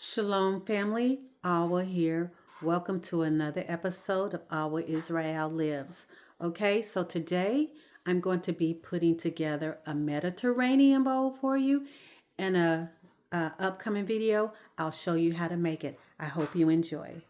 Shalom, family. Awa here. Welcome to another episode of Awa Israel Lives. Okay, so today I'm going to be putting together a Mediterranean bowl for you. And a upcoming video, I'll show you how to make it. I hope you enjoy.